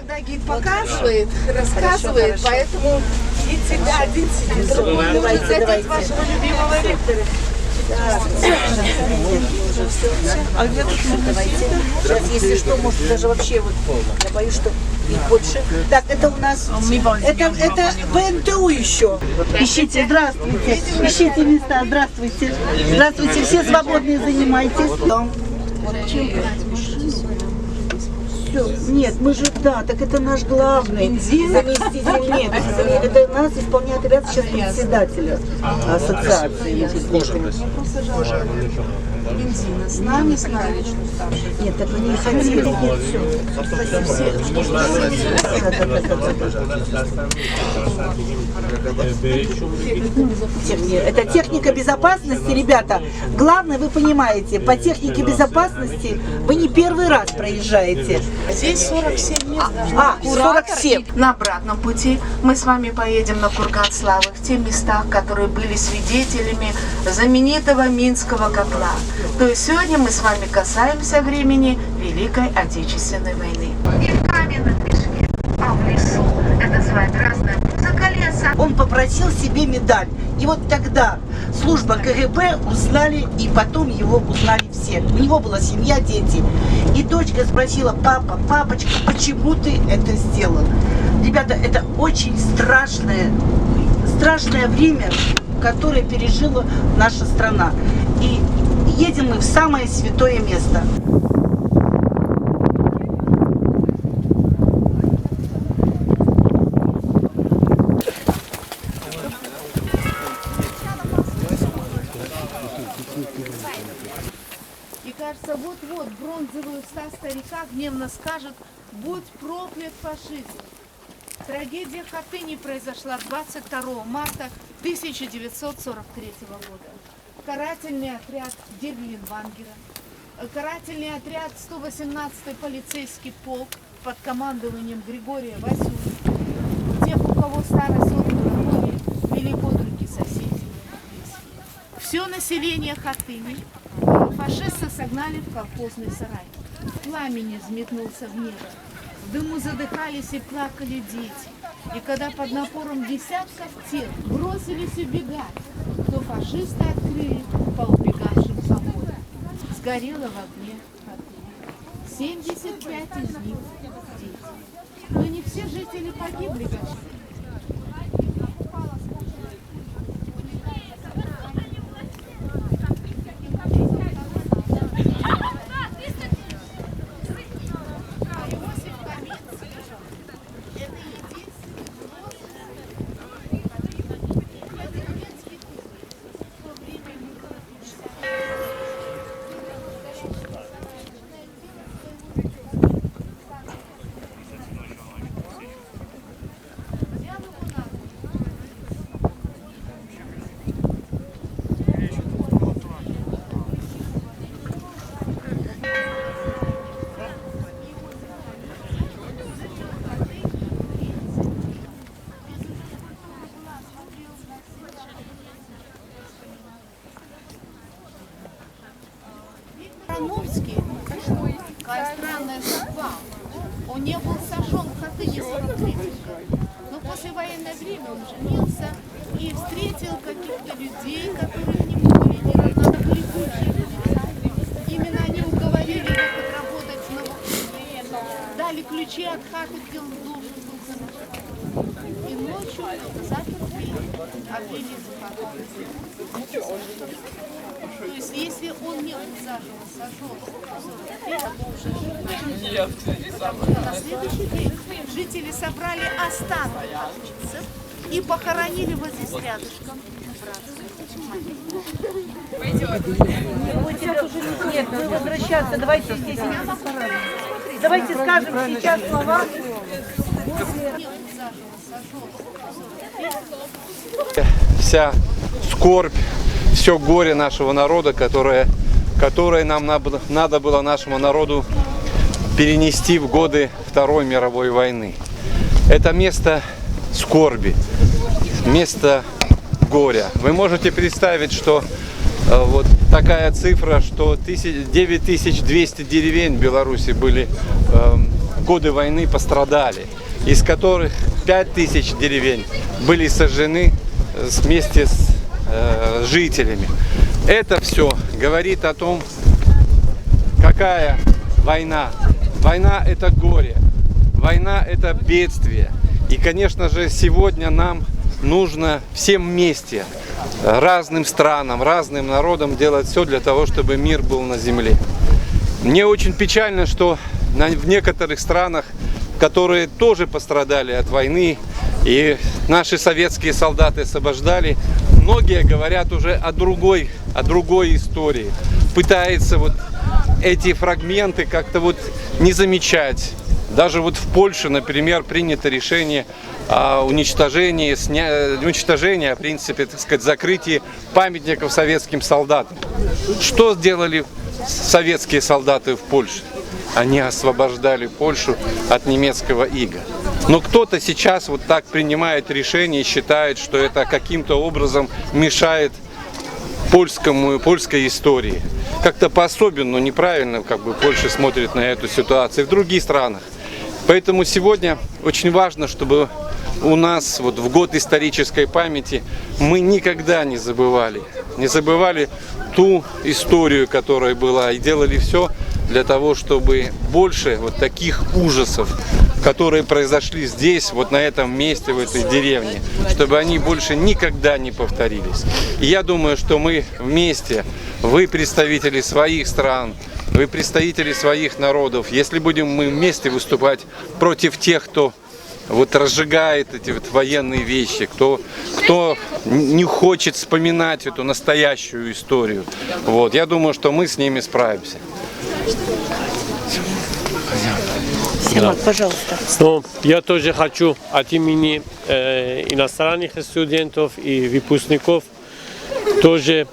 когда гид показывает, рассказывает, поэтому идите глядите. Давайте вашего любимого Виктора. А где тут давайте? Сейчас, если что, может даже вообще вот, я боюсь, что их больше. Так, это у нас, это ПНТУ еще. Ищите, здравствуйте. Ищите места, здравствуйте. Здравствуйте, все свободные занимайтесь. Все. Нет, мы же, да, так это наш главный заместитель. Нет, это нас исполняет ряд сейчас председателя ассоциации. Бензина. С нами. Нет, так они не хотели. Нет, все. Это техника безопасности, ребята. Главное, вы понимаете, по технике безопасности вы не первый раз проезжаете. Здесь 47 мест. 47. На обратном пути мы с вами поедем на Курган Славы, в те места, которые были свидетелями знаменитого Минского котла. То есть сегодня мы с вами касаемся времени Великой Отечественной войны. Не в каменном мешке, а в лесу. Это своеобразная музыка леса. Он попросил себе медаль. И вот тогда служба КГБ узнали, и потом его узнали все. У него была семья, дети. И дочка спросила: папа, папочка, почему ты это сделал? Ребята, это очень страшное время, которое пережила наша страна. И едем мы в самое святое место. И кажется, вот-вот бронзовый уста старика гневно скажет: будь проклят фашизм. Трагедия Хатыни произошла 22 марта 1943 года. Карательный отряд Дирглинвангера, карательный отряд 118-й полицейский полк под командованием Григория Васюни, тех, у кого старость от горе, вели под руки соседей. Все население Хатыни фашисты согнали в колхозный сарай. Пламени взметнулся в небо. В дыму задыхались и плакали дети. И когда под напором десятков тел бросились убегать, то фашисты открыли по убегавшим заводам. Сгорело в огне Хатынь. 75 из них дети. Но не все жители погибли, конечно. Ромовский, какая странная судьба, он не был сожжен в Хатыни 43 года, но после военное время он женился и встретил каких-то людей, которые к нему были неравнодушны. Именно они уговорили его подработать в Новохопере, дали ключи от хаты, где он должен был заночевать. И ночью заперли, обвели захоронены. То есть, если он не был заживо сожжен, на следующий день жители собрали останки хатынцев и похоронили вот здесь рядышком. Нет, вы возвращаться, давайте здесь. Давайте скажем сейчас слова. Вся скорбь, все горе нашего народа, которое нам надо было нашему народу перенести в годы Второй мировой войны. Это место скорби, место горя. Вы можете представить, что вот такая цифра, что 9200 деревень в Беларуси были в годы войны пострадали, из которых 5000 деревень были сожжены вместе с жителями. Это все говорит о том, какая война. Война – это горе, война – это бедствие. И, конечно же, сегодня нам нужно всем вместе, разным странам, разным народам делать все для того, чтобы мир был на земле. Мне очень печально, что в некоторых странах, которые тоже пострадали от войны, и наши советские солдаты освобождали, многие говорят уже о другой истории. Пытаются вот эти фрагменты как-то вот не замечать. Даже вот в Польше, например, принято решение о уничтожении, в принципе, так сказать, закрытии памятников советским солдатам. Что сделали советские солдаты в Польше? Они освобождали Польшу от немецкого ига. Но кто-то сейчас вот так принимает решение и считает, что это каким-то образом мешает польской истории. Как-то по-особенному, неправильно Польша смотрит на эту ситуацию в других странах. Поэтому сегодня очень важно, чтобы у нас вот в год исторической памяти мы никогда не забывали ту историю, которая была, и делали все для того, чтобы больше вот таких ужасов, которые произошли здесь, вот на этом месте, в этой деревне, чтобы они больше никогда не повторились. И я думаю, что мы вместе, вы представители своих стран, вы представители своих народов, если будем мы вместе выступать против тех, кто вот разжигает эти вот военные вещи, кто не хочет вспоминать эту настоящую историю, вот, я думаю, что мы с ними справимся. Симон, пожалуйста. Ну, я тоже хочу от имени иностранных студентов и выпускников тоже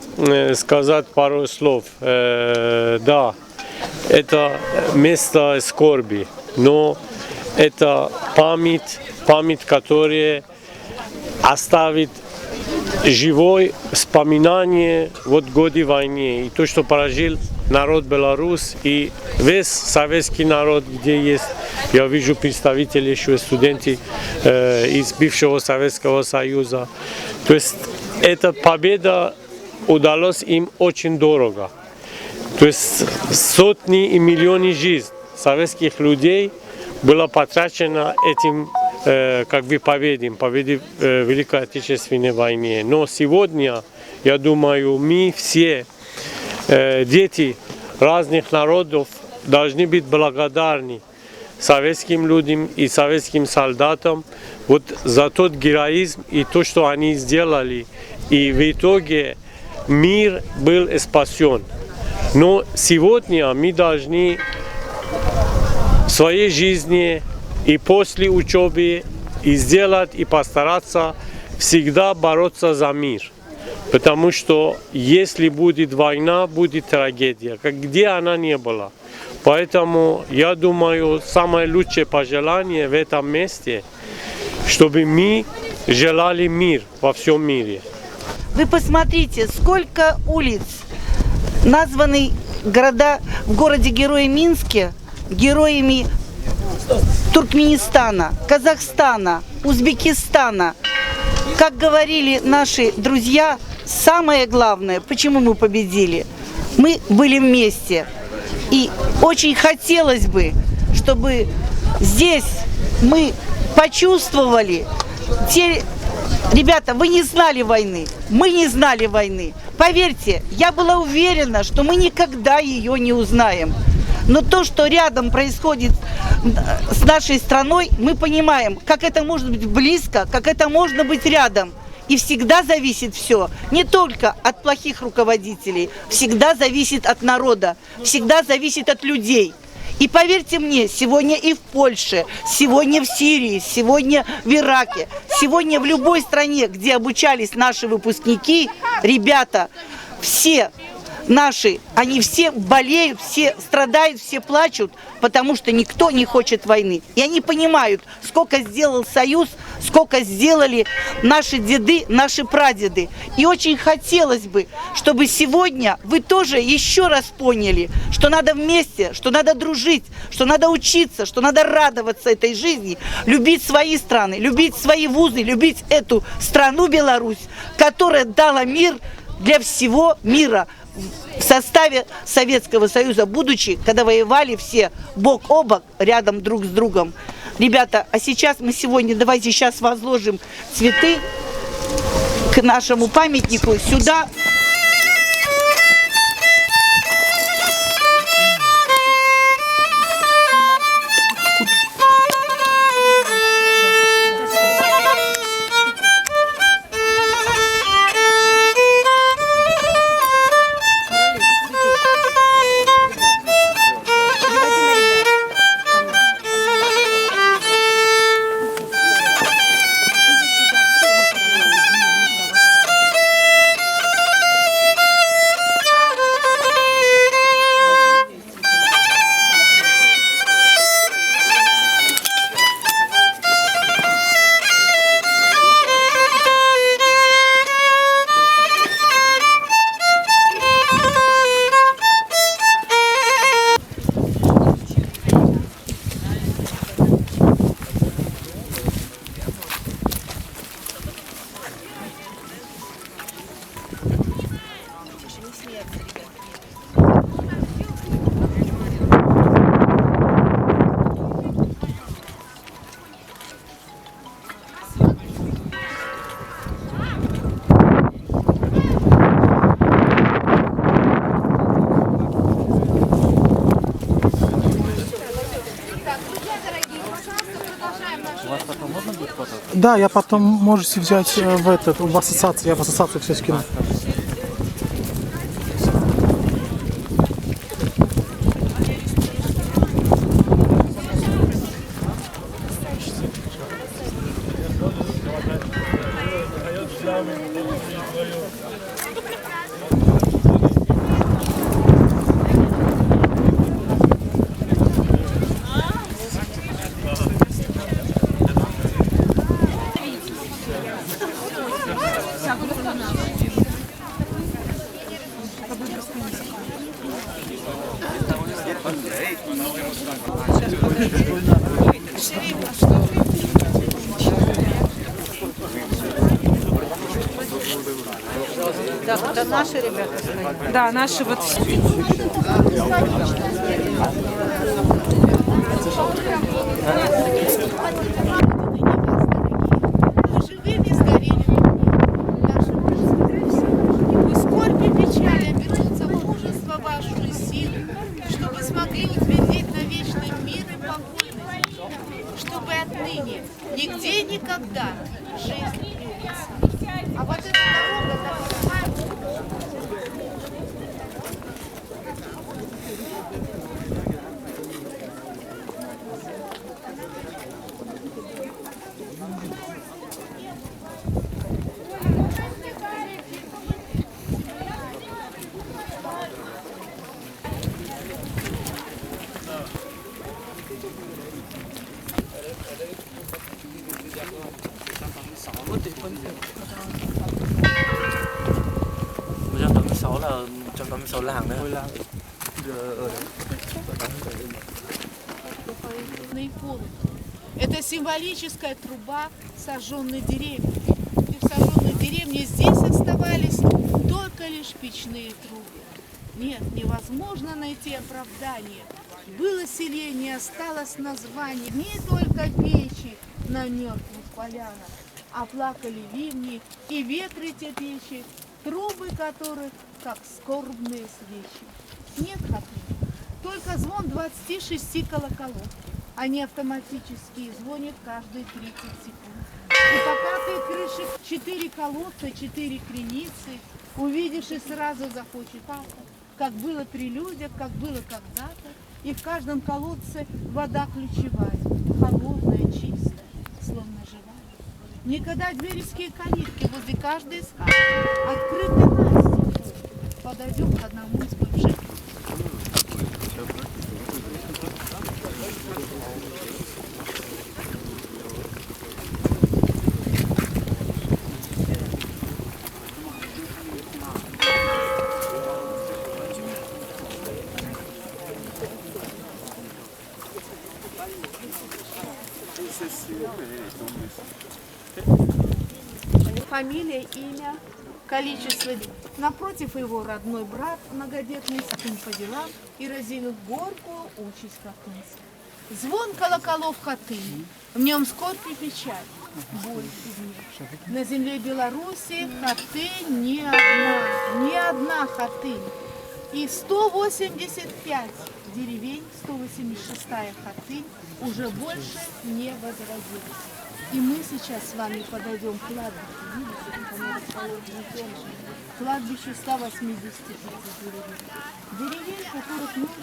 сказать пару слов. Да, это место скорби, но это память, которая оставит живое вспоминание вот годы войны и то, что пережил народ Беларусь и весь советский народ, где есть, я вижу представители, еще студенты из бывшего Советского Союза. То есть эта победа удалась им очень дорого. То есть сотни и миллионы жизней советских людей было потрачено этим победой Великой Отечественной войны. Но сегодня, я думаю, мы все, дети разных народов, должны быть благодарны советским людям и советским солдатам вот за тот героизм и то, что они сделали. И в итоге мир был спасен. Но сегодня мы должны в своей жизни и после учебы и сделать, и постараться всегда бороться за мир. Потому что если будет война, будет трагедия, где она не была. Поэтому я думаю, самое лучшее пожелание в этом месте, чтобы мы желали мир во всем мире. Вы посмотрите, сколько улиц, названы города в городе-герое Минске героями Туркменистана, Казахстана, Узбекистана. Как говорили наши друзья, самое главное, почему мы победили, мы были вместе. И очень хотелось бы, чтобы здесь мы почувствовали Ребята, вы не знали войны, мы не знали войны. Поверьте, я была уверена, что мы никогда ее не узнаем. Но то, что рядом происходит с нашей страной, мы понимаем, как это может быть близко, как это можно быть рядом. И всегда зависит все, не только от плохих руководителей, всегда зависит от народа, всегда зависит от людей. И поверьте мне, сегодня и в Польше, сегодня в Сирии, сегодня в Ираке, сегодня в любой стране, где обучались наши выпускники, ребята, все наши, они все болеют, все страдают, все плачут, потому что никто не хочет войны. И они понимают, сколько сделал Союз, сколько сделали наши деды, наши прадеды. И очень хотелось бы, чтобы сегодня вы тоже еще раз поняли, что надо вместе, что надо дружить, что надо учиться, что надо радоваться этой жизни, любить свои страны, любить свои вузы, любить эту страну Беларусь, которая дала мир для всего мира. В составе Советского Союза, будучи, когда воевали все бок о бок, рядом друг с другом. Ребята, а сейчас мы сегодня, давайте сейчас возложим цветы к нашему памятнику сюда. Да, я потом можете взять в ассоциации, я в ассоциацию все скину. Это наши ребята стоят? Да, наши вот. Вы живыми сгорели, наши и скорбь и печаль обернутся в мужество вашу и силу, чтобы смогли утвердить на вечный мир и покой, чтобы отныне нигде и никогда жизнь длится. А вот эта дорога, так понимаете, это символическая труба сожженной деревни. И в сожженной деревне здесь оставались только лишь печные трубы. Нет, невозможно найти оправдание. Было селение, осталось название. Не только печи на мертвых полянах, а плакали ливни и ветры те печи, трубы которых, как скорбные свечи. Нет хатли, только звон 26 колоколов. Они автоматически звонят каждые 30 секунд. И по пятой крыше 4 колодца, 4 креницы. Увидишь и сразу захочешь папа, как было при людях, как было когда-то. И в каждом колодце вода ключевая, холодная, чистая, словно живая. Никогда дверевские калитки возле каждой из хат открыты настежь. подойдем к одному из бывших. Фамилия, имя, количество. Напротив его родной брат, многодетный, сын по делам, и разинув горькую участь хатынская. Звон колоколов хатыни, в нем скорбь и печаль, боль и гнев. На земле Беларуси хатынь ни одна хатынь. И 185 деревень, 186-я хатынь уже больше не возродилась. И мы сейчас с вами подойдем к кладбищу. Видите, как оно расположено дальше. Кладбище 185 деревень. Деревень, которых мы уже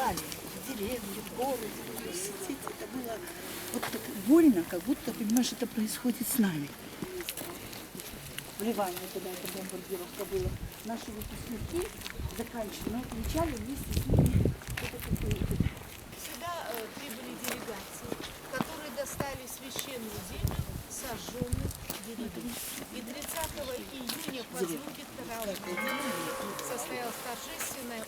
в деревне, в городе. Сидеть, это было вот так больно, как будто, понимаешь, это происходит с нами. В Ливане, когда эта бомбардировка была, наши выпускники заканчивали, мы отмечали вместе с ними Сюда прибыли делегации, которые достали священную землю сожженных деревень. И 30 июня по звуке тарелки состоялось торжественное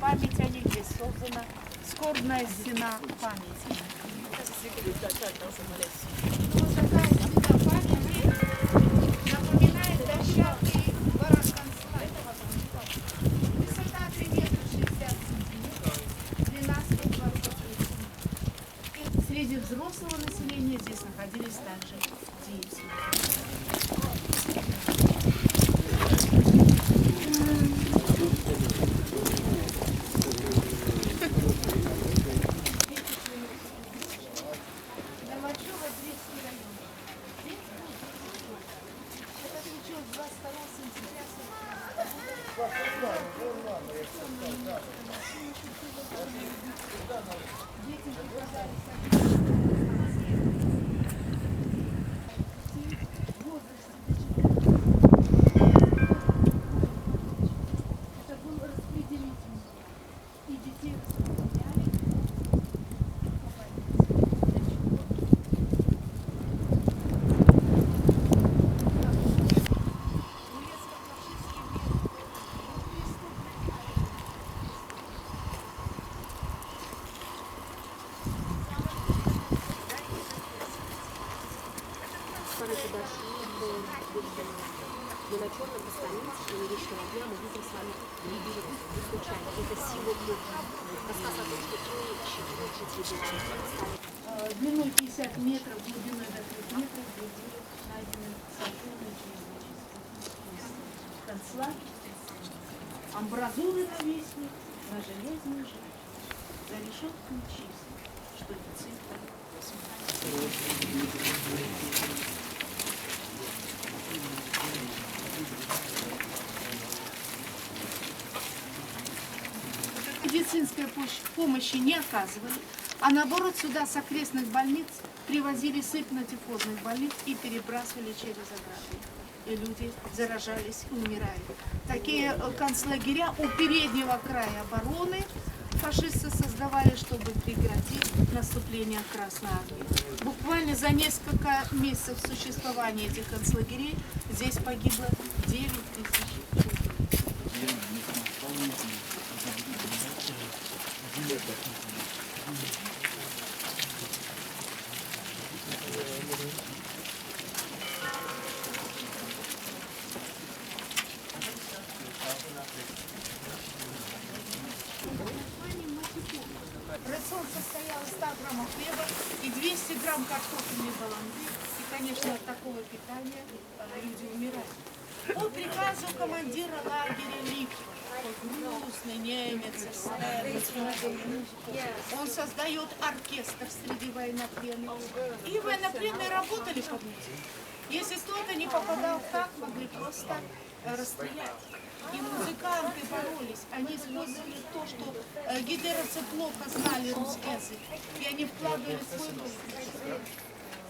память о них здесь создана скорбная стена памяти. Вот такая стена памяти напоминает дощатый барак концлагеря. Высота 3 метра 60 сантиметров, длина 120 метров. И среди взрослого населения здесь находились также дети. Но на черном постаменте Вечного дня мы видим с вами Либию не случайно. Это сила Бога. Рассказ о том, что человек жить Длиной 50 метров, глубиной до 3 метров были найдены сожженные человеческие концлагерь, амбразуры навесили на железной же, за решеткой чисто, что цифра 18. Медицинской помощи не оказывали, а наоборот сюда с окрестных больниц привозили сыпно-тифозных больниц и перебрасывали через ограды. И люди заражались и умирали. Такие концлагеря у переднего края обороны фашисты создавали, чтобы прекратить наступление Красной Армии. Буквально за несколько месяцев существования этих концлагерей здесь погибло 9 тысяч человек. Рацион состоял из 100 граммов хлеба и 200 грамм картофельной баланды. И, конечно, от такого питания люди умирают. По приказу командира лагеря Липа, грустный немец, он создает оркестр среди военнопленных. И военнопленные работали под музыку. Если кто-то не попадал в такт, могли просто расстрелять. И музыканты боролись. Они использовали то, что гитлеровцы плохо знали русский язык. И они вкладывали свой дух.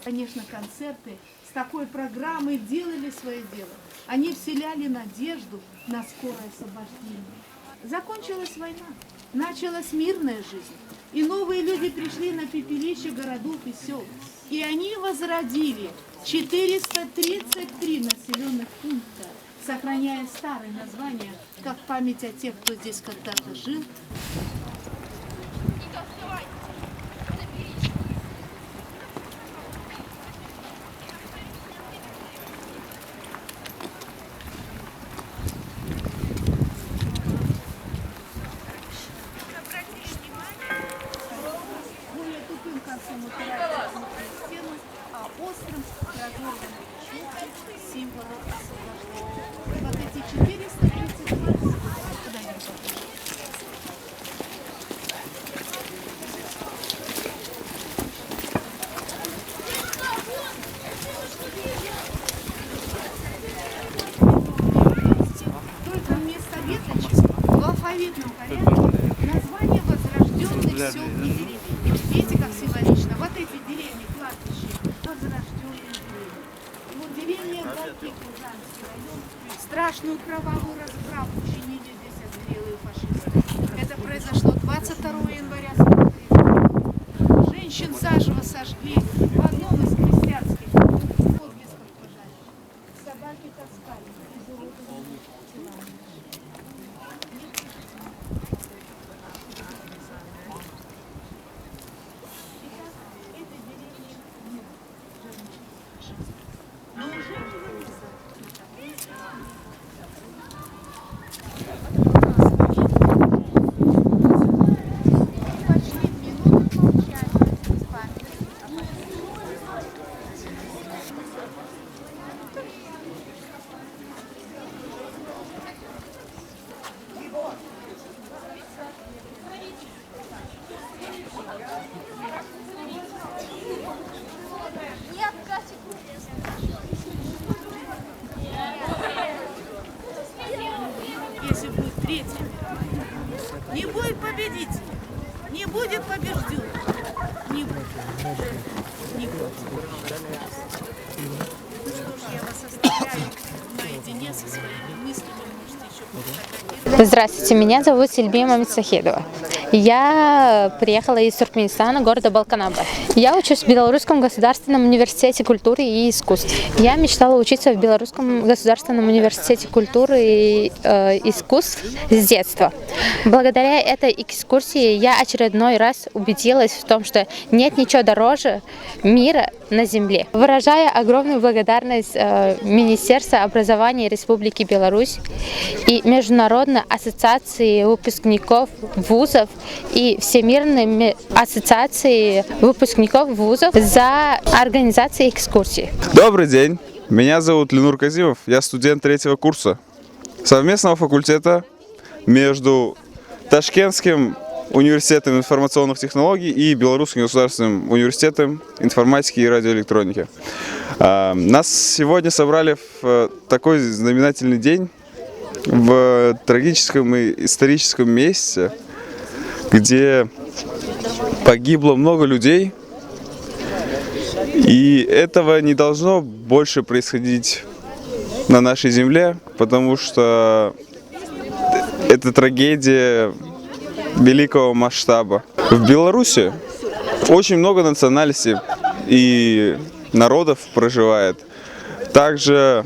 Конечно, концерты с такой программой делали свое дело. Они вселяли надежду на скорое освобождение. Закончилась война, началась мирная жизнь. И новые люди пришли на пепелище городов и сел. И они возродили 433 населенных пункта, сохраняя старые названия, как память о тех, кто здесь когда-то жил. Более тупым концом упирается в стену, а острым разорванным шутки символы освобождения. Вот эти 432 куда я только вместо веточек в алфавитном порядке название возрожденных сел и деревень. Видите, как символично? Вот эти деревни, кладбище, возрожденные деревни. Вот деревня Галки, Курганский район, страшную кровавую расправу учинили здесь озверелые фашисты. Это произошло 22 января 1943 года. Женщин заживо сожгли в одном из крестьянских подвесков пожарищ. Собаки таскали изуродованными телами. Этой деревни нет. Но уже пошли минуты молчания с памятью. Если будет третий мир, не будет победителя, не будет побежденных, не будет. Не будет. Ну что ж, я вас оставляю наедине со своими мыслями, можете еще пофотографировать. Здравствуйте, меня зовут Сильбия Мамицахедова. Я приехала из Туркменистана, города Балканаба. Я учусь в Белорусском государственном университете культуры и искусств. Я мечтала учиться в Белорусском государственном университете культуры и искусств с детства. Благодаря этой экскурсии я очередной раз убедилась в том, что нет ничего дороже мира на земле. Выражая огромную благодарность Министерству образования Республики Беларусь и Международной ассоциации выпускников вузов и Всемирной ассоциации выпускников вузов за организацию экскурсии. Добрый день, меня зовут Ленур Казимов, я студент 3-го курса совместного факультета между Ташкентским университетом информационных технологий и Белорусским государственным университетом информатики и радиоэлектроники. Нас сегодня собрали в такой знаменательный день, в трагическом и историческом месте, где погибло много людей, и этого не должно больше происходить на нашей земле, потому что это трагедия великого масштаба. В Беларуси очень много национальностей и народов проживает. Также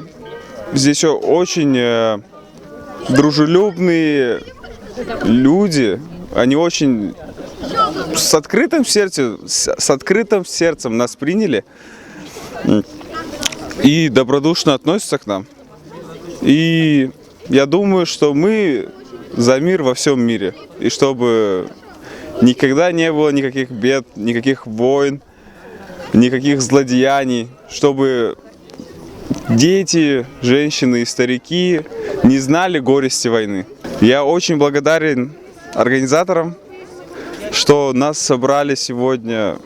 здесь очень дружелюбные люди, они очень с открытым сердцем нас приняли и добродушно относятся к нам. И я думаю, что мы за мир во всем мире, и чтобы никогда не было никаких бед, никаких войн, никаких злодеяний, чтобы дети, женщины и старики не знали горести войны. Я очень благодарен организаторам, что нас собрали сегодня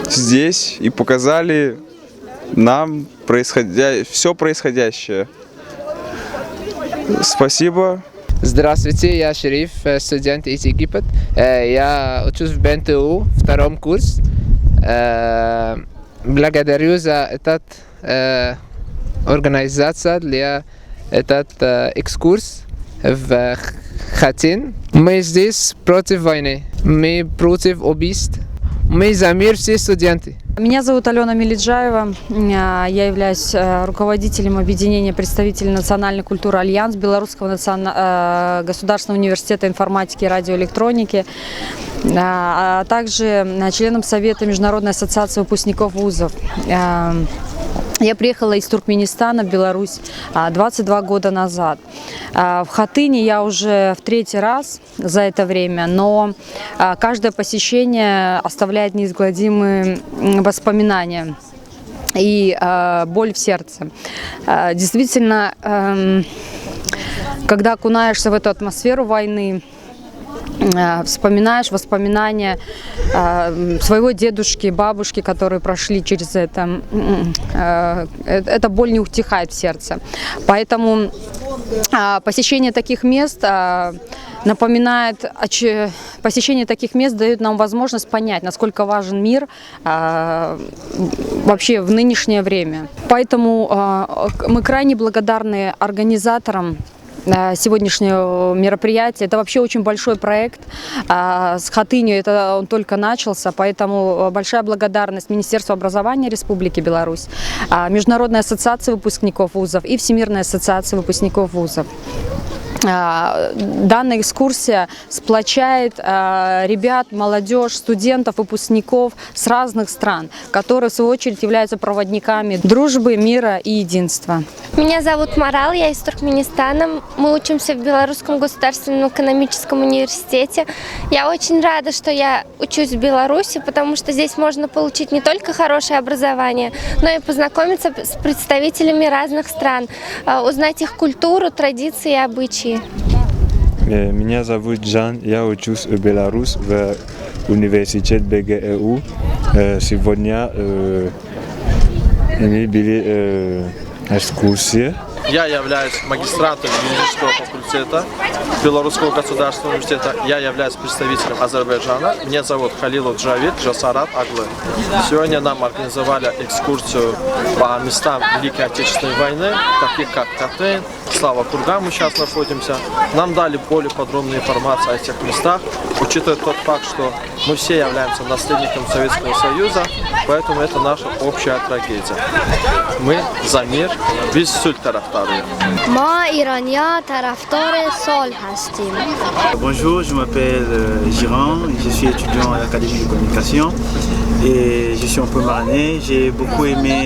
здесь и показали нам все происходящее. Спасибо. Здравствуйте, я Шериф, студент из Египта. Я учусь в БНТУ, втором курсе. Благодарю за этот организацию для этот экскурс в Хатин. Мы здесь против войны, мы против убийств, мы за мир все студенты. Меня зовут Алена Мелиджаева, я являюсь руководителем объединения представителей национальной культуры «Альянс» Белорусского государственного университета информатики и радиоэлектроники, а также членом Совета Международной ассоциации выпускников вузов. Я приехала из Туркменистана в Беларусь 22 года назад. В Хатыне я уже в 3-й раз за это время, но каждое посещение оставляет неизгладимые воспоминания и боль в сердце. Действительно, когда окунаешься в эту атмосферу войны, вспоминаешь воспоминания своего дедушки, бабушки, которые прошли через это. Эта боль не утихает в сердце. Поэтому посещение таких мест напоминает, посещение таких мест дает нам возможность понять, насколько важен мир вообще в нынешнее время. Поэтому мы крайне благодарны организаторам сегодняшнего мероприятия. Это вообще очень большой проект. С Хатынью он только начался, поэтому большая благодарность Министерству образования Республики Беларусь, Международной ассоциации выпускников вузов и Всемирной ассоциации выпускников вузов. Данная экскурсия сплочает ребят, молодежь, студентов, выпускников с разных стран, которые в свою очередь являются проводниками дружбы, мира и единства. Меня зовут Марал, я из Туркменистана. Мы учимся в Белорусском государственном экономическом университете. Я очень рада, что я учусь в Беларуси, потому что здесь можно получить не только хорошее образование, но и познакомиться с представителями разных стран, узнать их культуру, традиции и обычаи. Меня зовут Жан, я учусь в Беларуси в университете БГЭУ. Сегодня мы были экскурсии. Я являюсь магистрантом юридического факультета Белорусского государственного университета. Я являюсь представителем Азербайджана. Меня зовут Халилов Джавид Жасарат Аглы. Сегодня нам организовали экскурсию по местам Великой Отечественной войны, таких как Хатын, Слава-Курган, мы сейчас находимся. Нам дали более подробную информацию о этих местах, учитывая тот факт, что мы все являемся наследниками Советского Союза, поэтому это наша общая трагедия. Мы за мир, без суль тарафтары. ما ایرانیا طرفدار صلح هستیم. Bonjour, je m'appelle Giran, je suis étudiant à l'Académie de communication et je suis un peu marnais. J'ai beaucoup aimé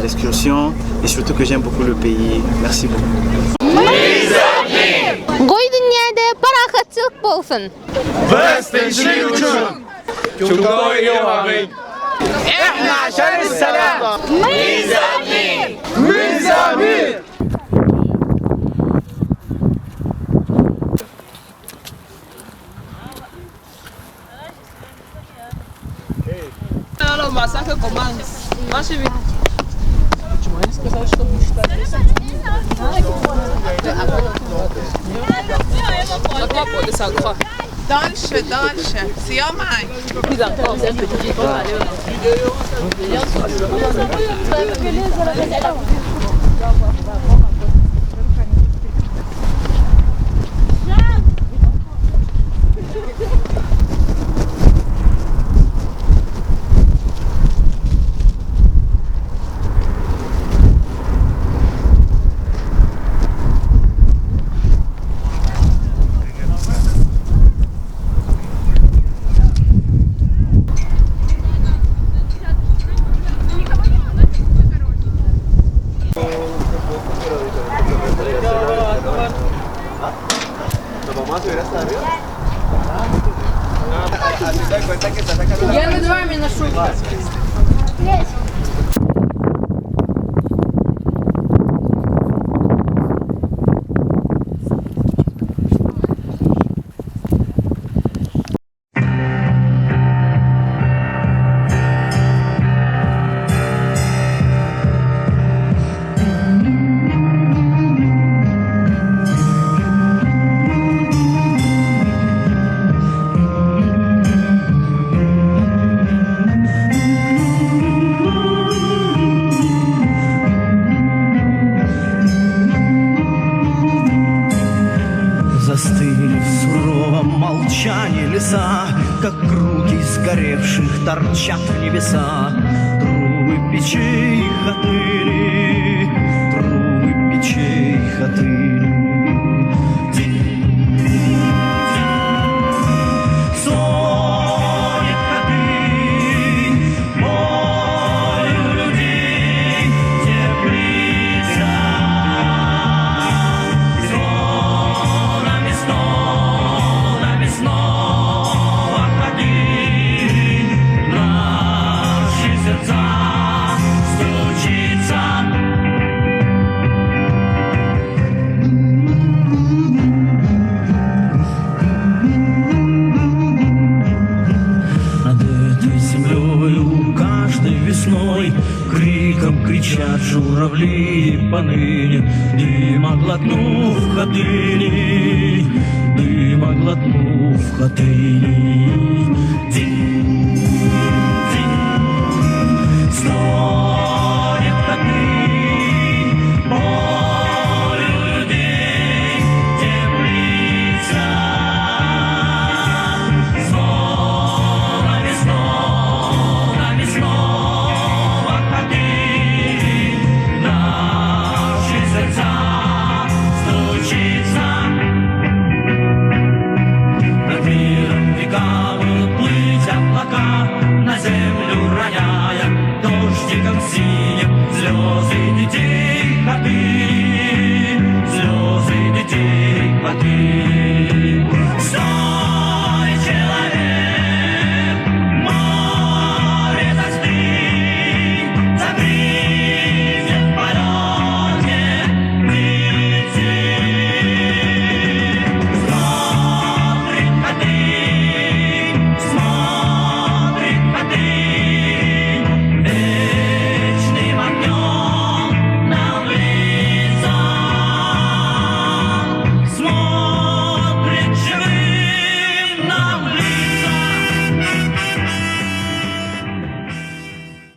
l'excursion et surtout que j'aime beaucoup le pays. Merci beaucoup. Goy dünyada paraxatçılık bolsun. Biz tinchlik uchun. Chunkoy yo'g'ing. Ehna shar salam. Mizamir. Mizamir. Alors, le massacre commence. Marchez vite. Дальше, дальше. Съемай. Я над вами ношу. Застыли в суровом молчании леса, как круги сгоревших торчат в небеса. Трубы печей хатыри, трубы печей хатыри. Сонет хатынь, болью людей теплится. Стонами снова хатынь, наши сердца стучится. Над этой землею каждой весной криком кричат журавли поныне. Дыма глотнув хатыни, дыма глотнув хатыни.